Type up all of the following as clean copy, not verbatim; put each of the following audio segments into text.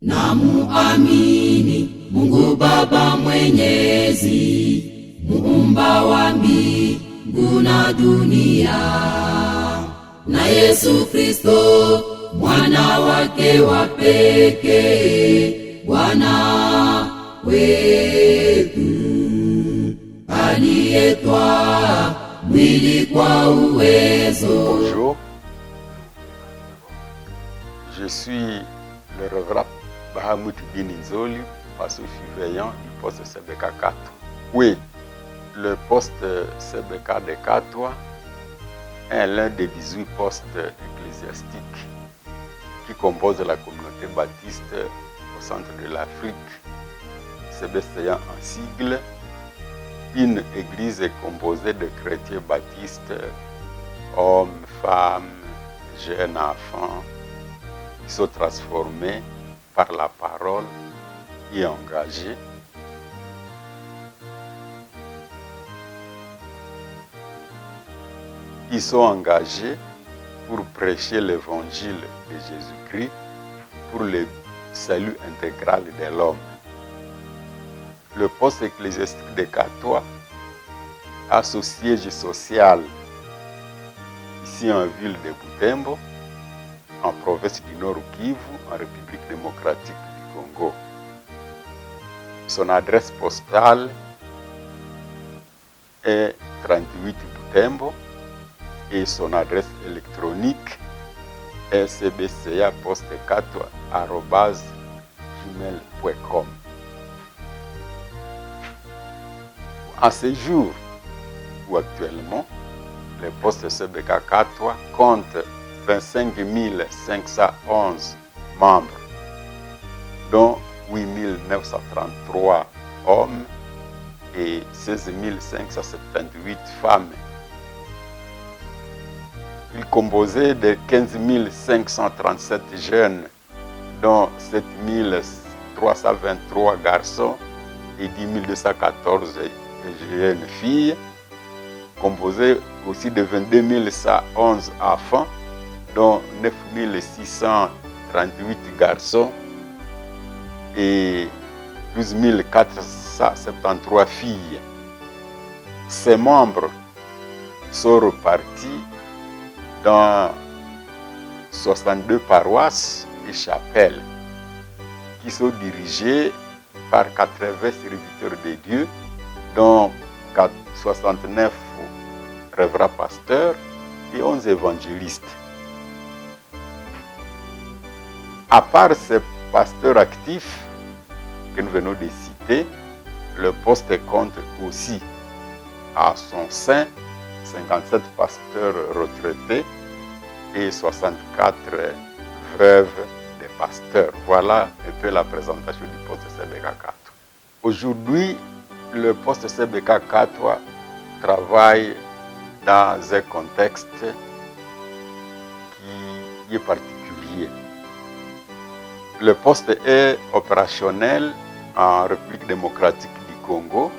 na muamini Mungu Baba Mwenyezi, muumba wa mbingu na dunia, na Yesu Kristo mwana wake wa pekee, Bwana wetu, aliyetwaa mwili kwa uwezo. Bonjour, je suis le révérend Bahamut Bininzoli, pasteur surveillant du poste CBK 4. Oui, le poste CBK de 4 est l'un des 18 postes ecclésiastiques qui composent la communauté baptiste au centre de l'Afrique, CBCA en sigle, une église composée de chrétiens baptistes, hommes, femmes, jeunes enfants, qui sont transformés par la parole et engagés. Ils sont engagés pour prêcher l'évangile de Jésus-Christ pour le salut intégral de l'homme. Le poste ecclésiastique de Katoa a son siège social ici en ville de Butembo, en province du Nord Kivu, en République démocratique du Congo. Son adresse postale est 38 Butembo et son adresse électronique est cbca-poste4@gmail.com. À ce jour, ou actuellement, le poste CBK 4 compte 25 511 membres, dont 8 933 hommes et 16 578 femmes. Il est composé de 15 537 jeunes, dont 7 323 garçons et 10 214 jeunes filles, composé aussi de 22 111 enfants, dont 9 638 garçons et 12 473 filles. Ces membres sont repartis dans 62 paroisses et chapelles qui sont dirigées par 80 serviteurs de Dieu, dont 69 révérends pasteurs et 11 évangélistes. À part ces pasteurs actifs que nous venons de citer, le poste compte aussi à son sein 57 pasteurs retraités et 64 veuves de pasteurs. Voilà un peu la présentation du poste CBK 4. Aujourd'hui, le poste CBK 4 travaille dans un contexte qui est particulier. Le poste est opérationnel en République démocratique du Congo,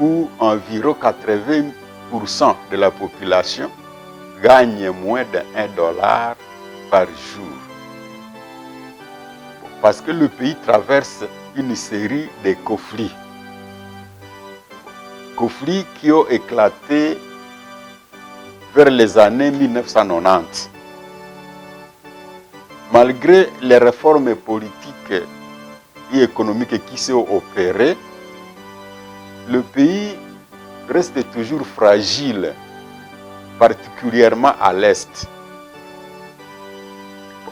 où environ 80% de la population gagne moins de $1 par jour. Parce que le pays traverse une série de conflits. Conflits qui ont éclaté vers les années 1990. Malgré les réformes politiques et économiques qui sont opérées, le pays reste toujours fragile, particulièrement à l'Est.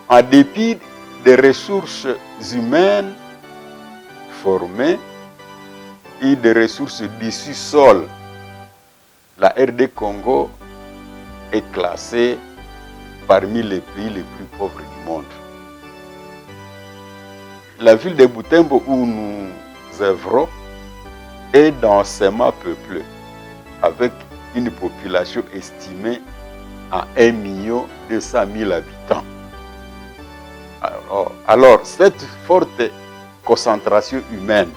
En dépit des ressources humaines formées et des ressources du sous-sol, la RD Congo est classée parmi les pays les plus pauvres du monde. La ville de Butembo où nous œuvrons est densément peuplée, avec une population estimée à 1 200 000 habitants. Alors, cette forte concentration humaine,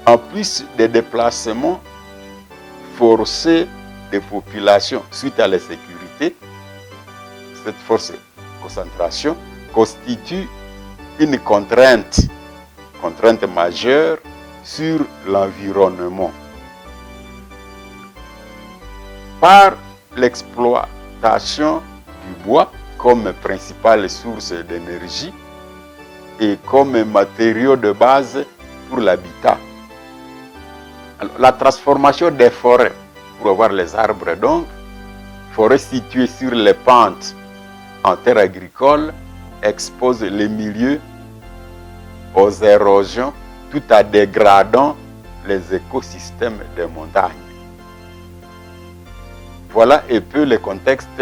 en plus des déplacements forcés des populations suite à l'insécurité, cette forte concentration constitue une contrainte majeure sur l'environnement. Par l'exploitation du bois comme principale source d'énergie et comme matériau de base pour l'habitat. La transformation des forêts, pour avoir les arbres donc, forêts situées sur les pentes en terre agricole, expose les milieux aux érosions tout en dégradant les écosystèmes des montagnes. Voilà un peu le contexte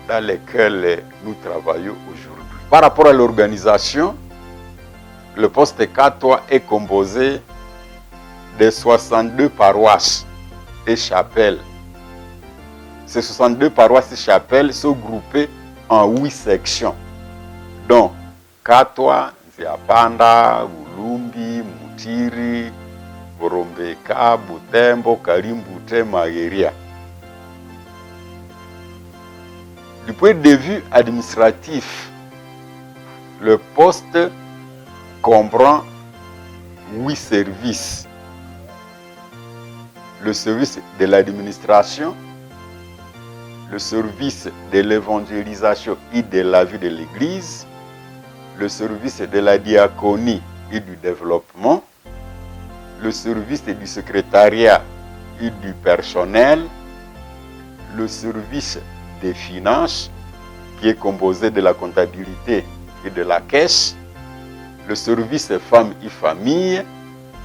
dans lequel nous travaillons aujourd'hui. Par rapport à l'organisation, le poste Katoa est composé de 62 paroisses et chapelles. Ces 62 paroisses et chapelles sont groupées en 8 sections, dont Katoa, Nziapanda, Bulumbi, Mutiri, Borombeka, Butembo, Karimbute, Mageria. Du point de vue administratif, le poste comprend 8 services. Le service de l'administration, le service de l'évangélisation et de la vie de l'Église, le service de la diaconie et du développement, le service du secrétariat et du personnel, le service des finances, qui est composé de la comptabilité et de la caisse, le service femmes et familles,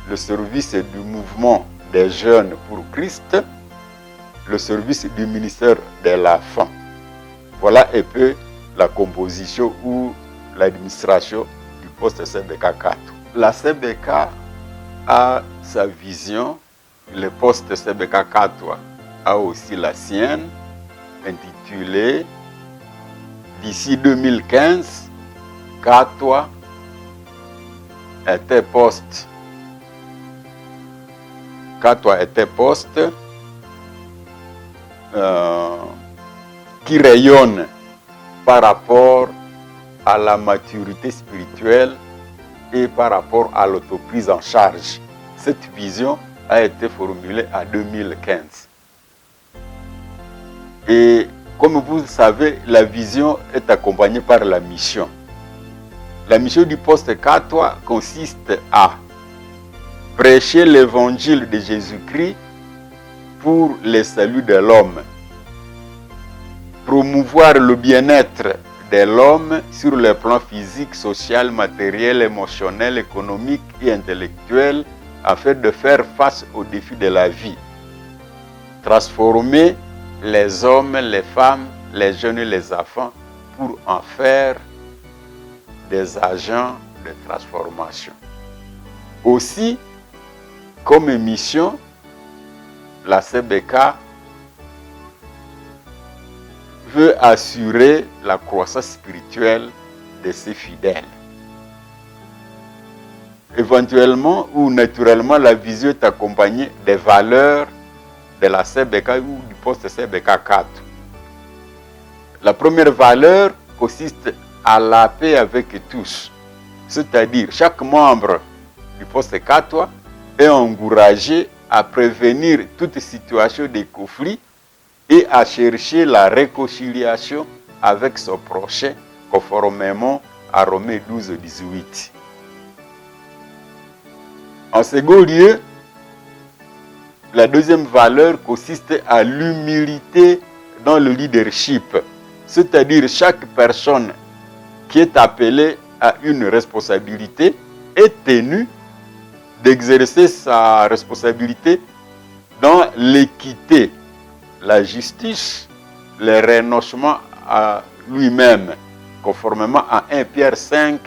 le service du mouvement des jeunes pour Christ, le service du ministère de la femme. Voilà un peu la composition ou l'administration du poste CBK 4. La CBK a sa vision, le poste CBK 4 a aussi la sienne, intitulée d'ici 2015, Katoa était poste. Katoa était poste qui rayonne par rapport à la maturité spirituelle et par rapport à l'autoprise en charge. Cette vision a été formulée en 2015. Et comme vous le savez, la vision est accompagnée par la mission. La mission du poste Katoa consiste à prêcher l'évangile de Jésus-Christ pour le salut de l'homme, promouvoir le bien-être de l'homme sur le plan physique, social, matériel, émotionnel, économique et intellectuel afin de faire face aux défis de la vie, transformer les hommes, les femmes, les jeunes et les enfants pour en faire des agents de transformation. Aussi, comme mission, la CBK veut assurer la croissance spirituelle de ses fidèles. Éventuellement ou naturellement, la vision est accompagnée des valeurs de la CBK ou du poste CBK 4. La première valeur consiste à la paix avec tous, c'est-à-dire chaque membre du poste 4 est encouragé à prévenir toute situation de conflit et à chercher la réconciliation avec son prochain, conformément à Romains 12, 18. En second lieu, la deuxième valeur consiste à l'humilité dans le leadership, c'est-à-dire chaque personne qui est appelée à une responsabilité est tenue d'exercer sa responsabilité dans l'équité, la justice, le renoncement à lui-même, conformément à 1 Pierre 5,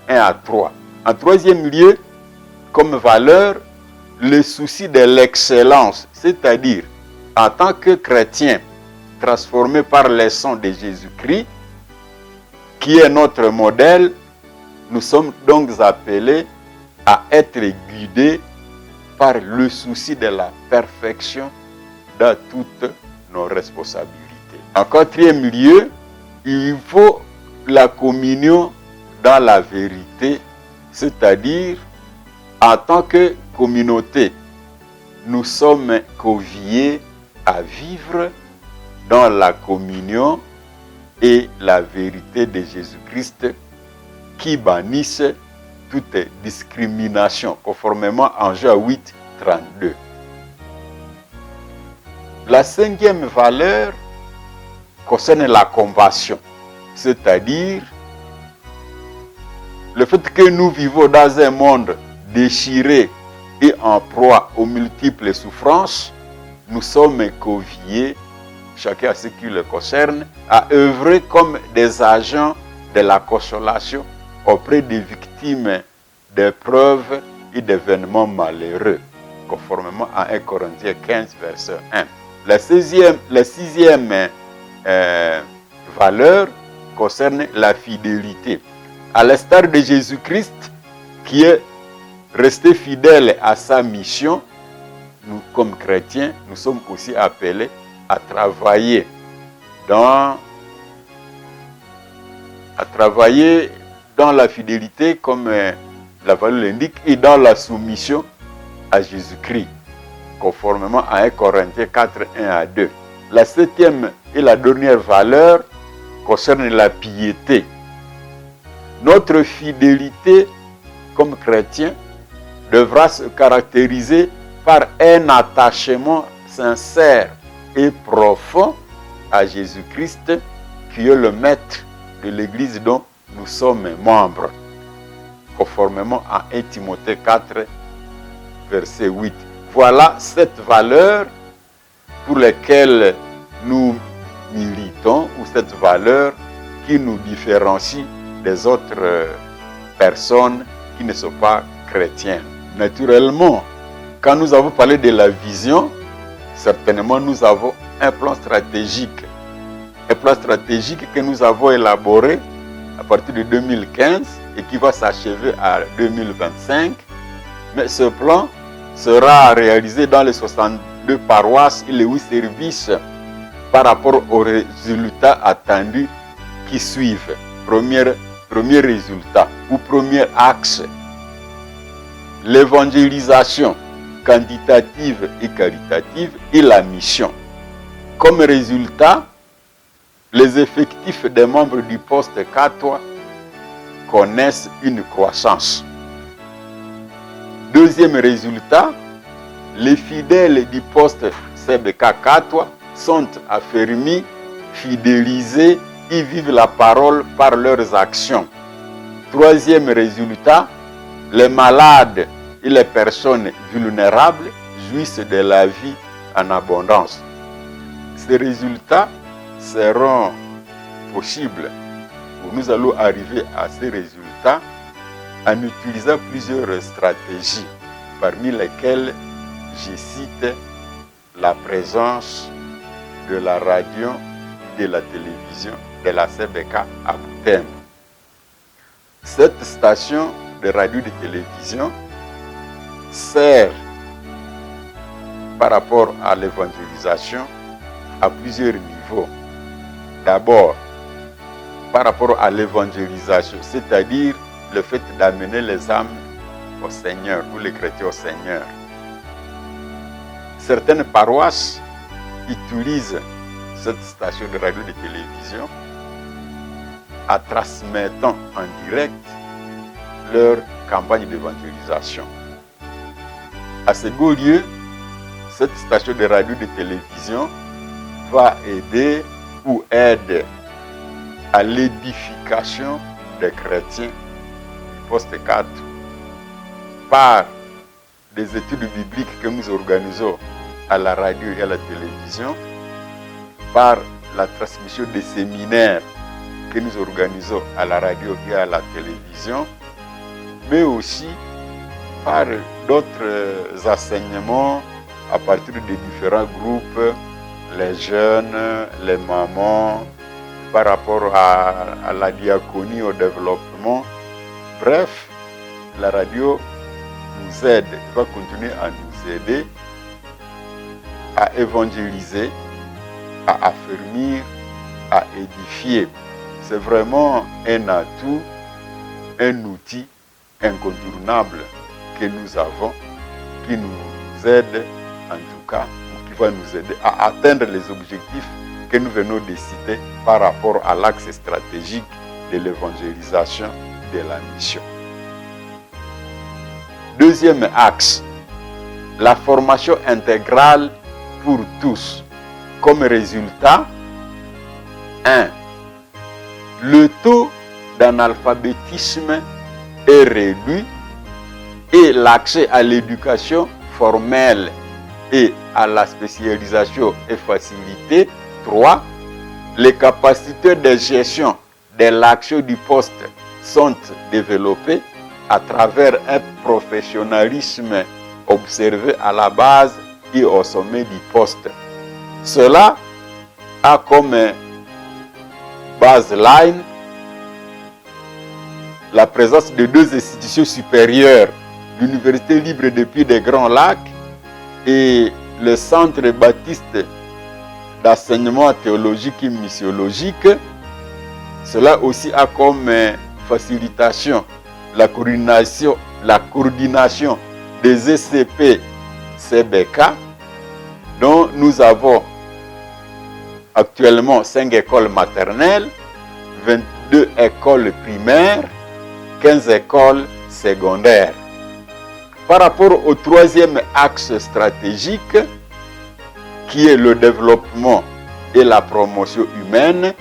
1 à 3. En troisième lieu, comme valeur, le souci de l'excellence, c'est-à-dire en tant que chrétien transformé par le sang de Jésus-Christ, qui est notre modèle, nous sommes donc appelés à être guidés par le souci de la perfection dans toutes nos responsabilités. En quatrième lieu, il faut la communion dans la vérité, c'est-à-dire en tant que communauté, nous sommes conviés à vivre dans la communion et la vérité de Jésus-Christ qui bannissent toute discrimination, conformément à Jean 8, 32. La cinquième valeur concerne la compassion, c'est-à-dire le fait que nous vivons dans un monde déchiré et en proie aux multiples souffrances, nous sommes conviés, chacun à ce qui le concerne, à œuvrer comme des agents de la consolation auprès des victimes d'épreuves et d'événements malheureux, conformément à 1 Corinthiens 15, verset 1. La sixième valeur concerne la fidélité. À l'instar de Jésus-Christ, qui est resté fidèle à sa mission, nous, comme chrétiens, nous sommes aussi appelés à travailler dans la fidélité, comme la valeur l'indique, et dans la soumission à Jésus-Christ, conformément à 1 Corinthiens 4, 1 à 2. La septième et la dernière valeur concerne la piété. Notre fidélité comme chrétien devra se caractériser par un attachement sincère et profond à Jésus-Christ, qui est le maître de l'Église dont nous sommes membres, conformément à 1 Timothée 4, verset 8. Voilà 7 valeurs pour lesquelles nous militons, ou 7 valeurs qui nous différencient des autres personnes qui ne sont pas chrétiennes. Naturellement, quand nous avons parlé de la vision, certainement nous avons un plan stratégique. Un plan stratégique que nous avons élaboré à partir de 2015 et qui va s'achever à 2025. Mais ce plan sera réalisé dans les 62 paroisses et les 8 services par rapport aux résultats attendus qui suivent. Premier résultat ou premier axe, l'évangélisation quantitative et qualitative et la mission. Comme résultat, les effectifs des membres du poste Catois connaissent une croissance. Deuxième résultat, les fidèles du poste CBK Catois sont affermis, fidélisés et vivent la parole par leurs actions. Troisième résultat, les malades et les personnes vulnérables jouissent de la vie en abondance. Ces résultats seront possibles, ou nous allons arriver à ces résultats en utilisant plusieurs stratégies, parmi lesquelles je cite la présence de la radio et de la télévision de la CBK à Boutem. Cette station de radio et de télévision sert par rapport à l'évangélisation à plusieurs niveaux. D'abord, par rapport à l'évangélisation, c'est-à-dire le fait d'amener les âmes au Seigneur ou les chrétiens au Seigneur. Certaines paroisses utilisent cette station de radio et de télévision en transmettant en direct leur campagne d'évangélisation. À second lieu, cette station de radio et de télévision va aider ou aide à l'édification des chrétiens du poste 4 par des études bibliques que nous organisons à la radio et à la télévision, par la transmission des séminaires que nous organisons à la radio et à la télévision, mais aussi par d'autres enseignements à partir des différents groupes, les jeunes, les mamans, par rapport à la diaconie, au développement. Bref, la radio nous aide, va continuer à nous aider à évangéliser, à affermir, à édifier. C'est vraiment un atout un outil incontournable que nous avons, qui nous aide, en tout cas, ou qui va nous aider à atteindre les objectifs que nous venons de citer par rapport à l'axe stratégique de l'évangélisation de la mission. Deuxième axe, la formation intégrale pour tous. Comme résultat, 1. Le taux d'analphabétisme est réduit et l'accès à l'éducation formelle et à la spécialisation est facilité. 3. Les capacités de gestion de l'action du poste sont développées à travers un professionnalisme observé à la base et au sommet du poste. Cela a comme baseline la présence de deux institutions supérieures, l'Université libre des Pays des Grands Lacs et le Centre baptiste d'enseignement théologique et missiologique. Cela aussi a comme facilitation la coordination des ECP-CBK, dont nous avons actuellement 5 écoles maternelles, 22 écoles primaires, 15 écoles secondaires. Par rapport au troisième axe stratégique, qui est le développement et la promotion humaine,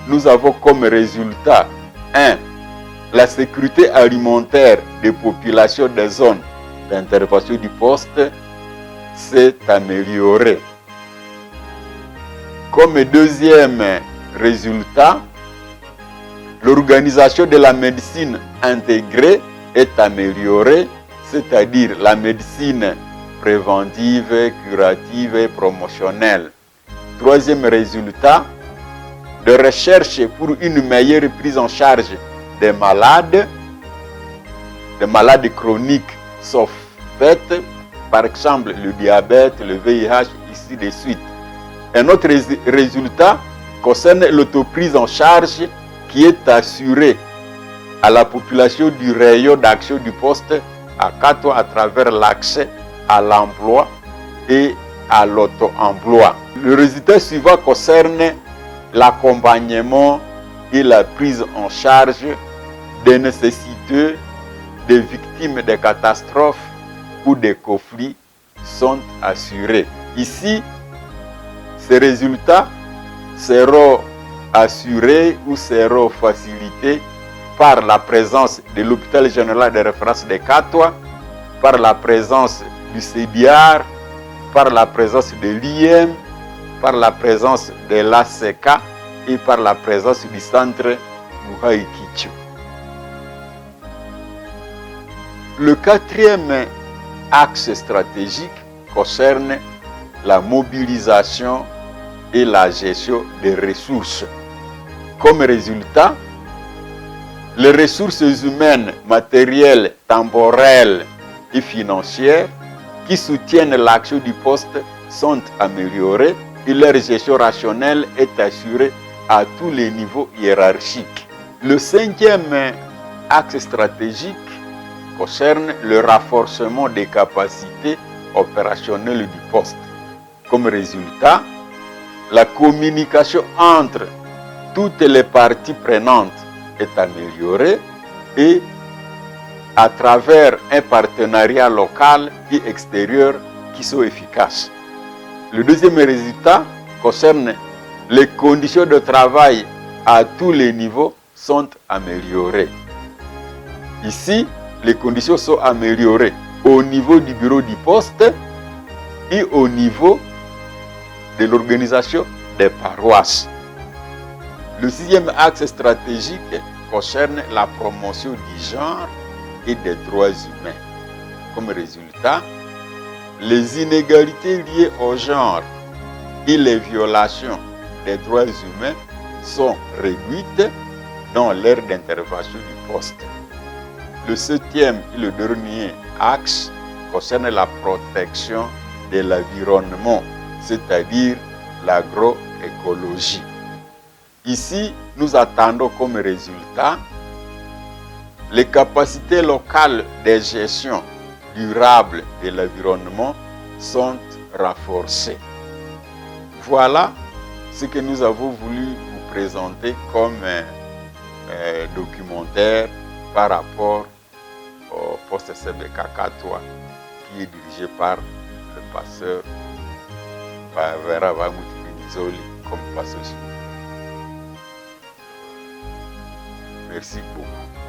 nous avons comme résultat 1. La sécurité alimentaire des populations des zones d'intervention du poste s'est améliorée. Comme deuxième résultat, l'organisation de la médecine intégrée est améliorée, c'est-à-dire la médecine préventive, curative et promotionnelle. Troisième résultat, de recherche pour une meilleure prise en charge des malades chroniques sont faites, par exemple le diabète, le VIH, ici de suite. Un autre résultat concerne l'autoprise en charge qui est assurée à la population du rayon d'action du poste à Katwa à travers l'accès à l'emploi et à l'auto-emploi. Le résultat suivant concerne l'accompagnement et la prise en charge des nécessités des victimes des catastrophes ou des conflits sont assurés. Ici, ces résultats seront assurés ou seront facilités par la présence de l'hôpital général de référence de Katwa, par la présence du CDR, par la présence de l'IM, par la présence de l'ACK et par la présence du centre Muhaikicho. Le quatrième axe stratégique concerne la mobilisation et la gestion des ressources. Comme résultat, les ressources humaines, matérielles, temporelles et financières qui soutiennent l'action du poste sont améliorées et leur gestion rationnelle est assurée à tous les niveaux hiérarchiques. Le cinquième axe stratégique concerne le renforcement des capacités opérationnelles du poste. Comme résultat, la communication entre toutes les parties prenantes est améliorée et à travers un partenariat local et extérieur qui sont efficaces. Le deuxième résultat concerne les conditions de travail à tous les niveaux sont améliorées. Ici, les conditions sont améliorées au niveau du bureau du poste et au niveau de l'organisation des paroisses. Le sixième axe stratégique concerne la promotion du genre et des droits humains. Comme résultat, les inégalités liées au genre et les violations des droits humains sont réduites dans l'ère d'intervention du poste. Le septième et le dernier axe concerne la protection de l'environnement, c'est-à-dire l'agroécologie. Ici, nous attendons comme résultat les capacités locales de gestion durable de l'environnement sont renforcées. Voilà ce que nous avons voulu vous présenter comme documentaire par rapport au poste CBK Katwa qui est dirigé par le pasteur Vera Nzoli comme pasteur. Merci beaucoup.